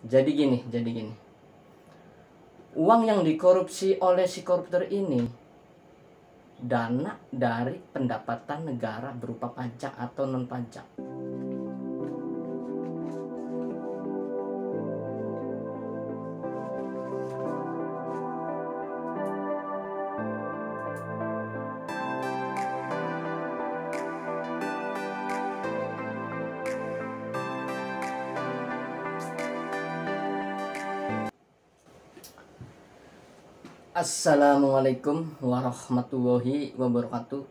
Jadi gini. Uang yang dikorupsi oleh si koruptor ini dana dari pendapatan negara berupa pajak atau non pajak. Assalamualaikum warahmatullahi wabarakatuh.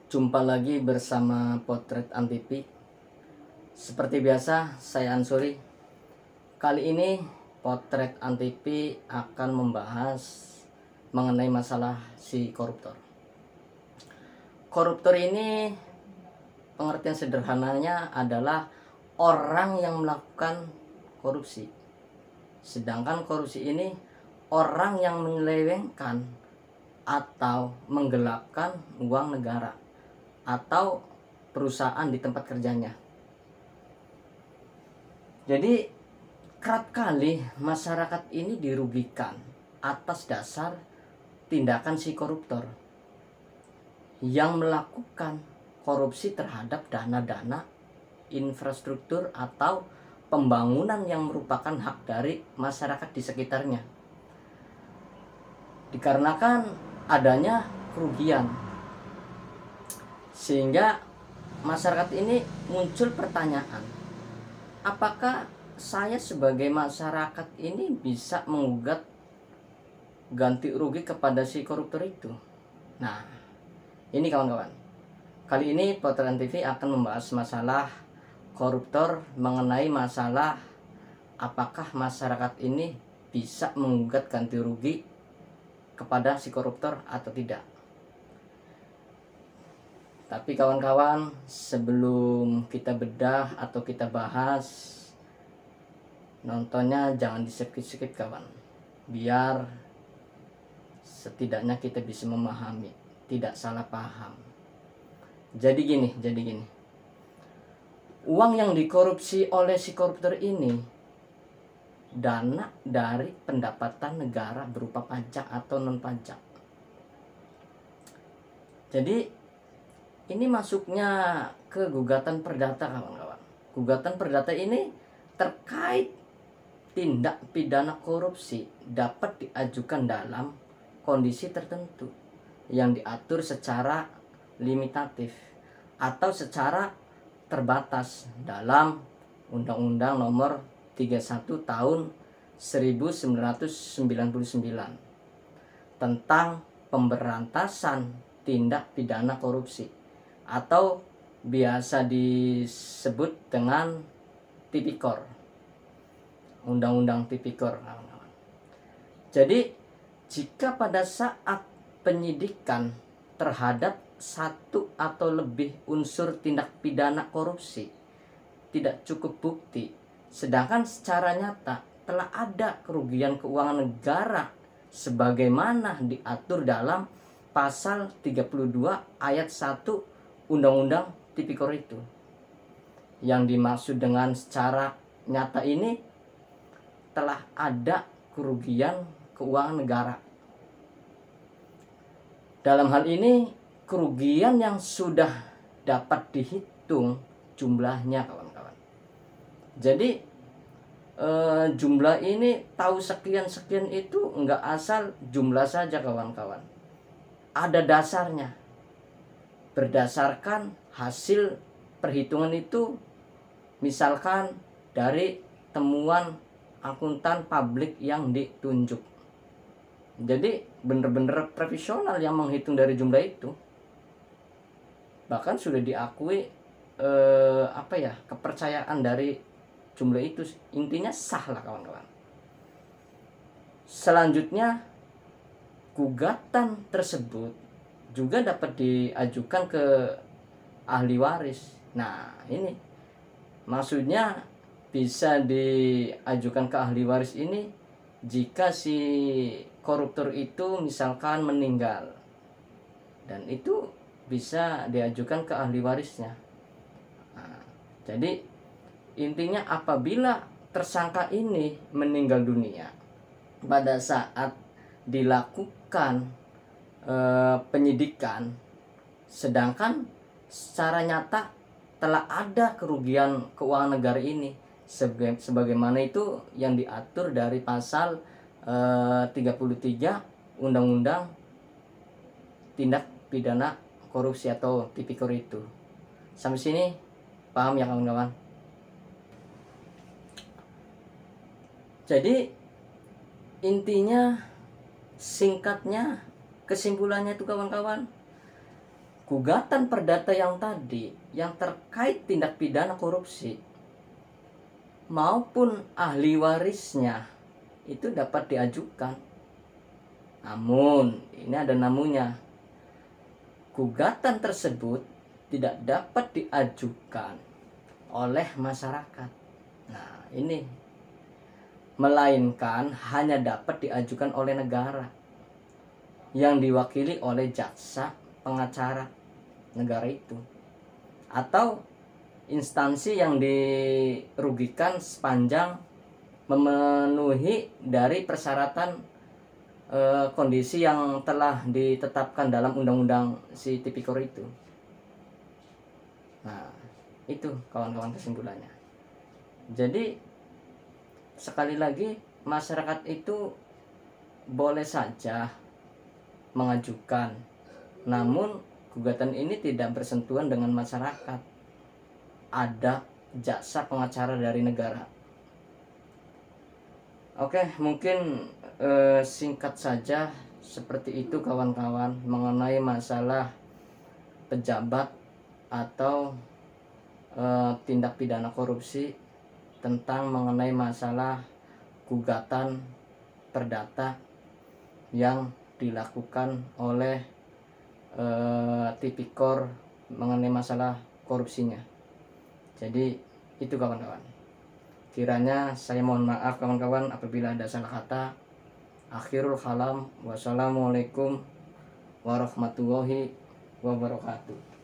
Jumpa lagi bersama Potret Antipi. Seperti biasa, saya Ansuri. Kali ini Potret Antipi akan membahas mengenai masalah si koruptor. Koruptor ini pengertian sederhananya adalah orang yang melakukan korupsi. Sedangkan korupsi ini orang yang menyelewengkan atau menggelapkan uang negara atau perusahaan di tempat kerjanya. Jadi kerap kali masyarakat ini dirugikan atas dasar tindakan si koruptor yang melakukan korupsi terhadap dana-dana infrastruktur atau pembangunan yang merupakan hak dari masyarakat di sekitarnya. Dikarenakan adanya kerugian, sehingga masyarakat ini muncul pertanyaan, apakah saya sebagai masyarakat ini bisa menggugat ganti rugi kepada si koruptor itu? Nah, ini kawan-kawan, kali ini Potret TV akan membahas masalah koruptor, mengenai masalah apakah masyarakat ini bisa menggugat ganti rugi kepada si koruptor atau tidak. Tapi kawan-kawan, sebelum kita bedah atau kita bahas, nontonnya jangan di skip kawan, biar setidaknya kita bisa memahami, tidak salah paham. Jadi gini, uang yang dikorupsi oleh si koruptor ini dana dari pendapatan negara berupa pajak atau non pajak. Jadi ini masuknya ke gugatan perdata kawan-kawan. Gugatan perdata ini terkait tindak pidana korupsi dapat diajukan dalam kondisi tertentu yang diatur secara limitatif atau secara terbatas dalam Undang-Undang Nomor 31 tahun 1999 tentang pemberantasan tindak pidana korupsi atau biasa disebut dengan Tipikor, Undang-Undang Tipikor. Jadi jika pada saat penyidikan terhadap satu atau lebih unsur tindak pidana korupsi tidak cukup bukti, sedangkan secara nyata telah ada kerugian keuangan negara sebagaimana diatur dalam pasal 32 ayat 1 Undang-Undang Tipikor itu. Yang dimaksud dengan secara nyata ini telah ada kerugian keuangan negara. Dalam hal ini kerugian yang sudah dapat dihitung jumlahnya kawan-kawan. Jadi jumlah ini tahu sekian itu enggak asal jumlah saja kawan-kawan. Ada dasarnya. Berdasarkan hasil perhitungan itu, misalkan dari temuan akuntan publik yang ditunjuk. Jadi benar-benar profesional yang menghitung dari jumlah itu. Bahkan sudah diakui kepercayaan dari jumlah itu, intinya sah lah kawan-kawan. Selanjutnya gugatan tersebut juga dapat diajukan ke ahli waris. Nah ini maksudnya bisa diajukan ke ahli waris ini jika si koruptor itu misalkan meninggal, dan itu bisa diajukan ke ahli warisnya. Nah, jadi intinya apabila tersangka ini meninggal dunia pada saat dilakukan penyidikan, sedangkan secara nyata telah ada kerugian keuangan negara ini sebagaimana itu yang diatur dari pasal 33 Undang-Undang Tindak Pidana Korupsi atau Tipikor itu. Sampai sini paham ya kawan-kawan? Jadi intinya, singkatnya, kesimpulannya itu kawan-kawan, gugatan perdata yang tadi yang terkait tindak pidana korupsi maupun ahli warisnya itu dapat diajukan. Namun, ini ada namunnya. Gugatan tersebut tidak dapat diajukan oleh masyarakat. Nah, ini melainkan hanya dapat diajukan oleh negara yang diwakili oleh jaksa pengacara negara itu atau instansi yang dirugikan sepanjang memenuhi dari persyaratan kondisi yang telah ditetapkan dalam undang-undang si Tipikor itu. Nah, itu kawan-kawan kesimpulannya. Jadi sekali lagi, masyarakat itu boleh saja mengajukan, namun gugatan ini tidak bersentuhan dengan masyarakat. Ada jaksa pengacara dari negara. Oke, mungkin singkat saja seperti itu kawan-kawan mengenai masalah pejabat atau tindak pidana korupsi, tentang mengenai masalah gugatan perdata yang dilakukan oleh Tipikor mengenai masalah korupsinya. Jadi itu kawan-kawan. Kiranya saya mohon maaf kawan-kawan apabila ada salah kata. Akhirul kalam. Wassalamualaikum warahmatullahi wabarakatuh.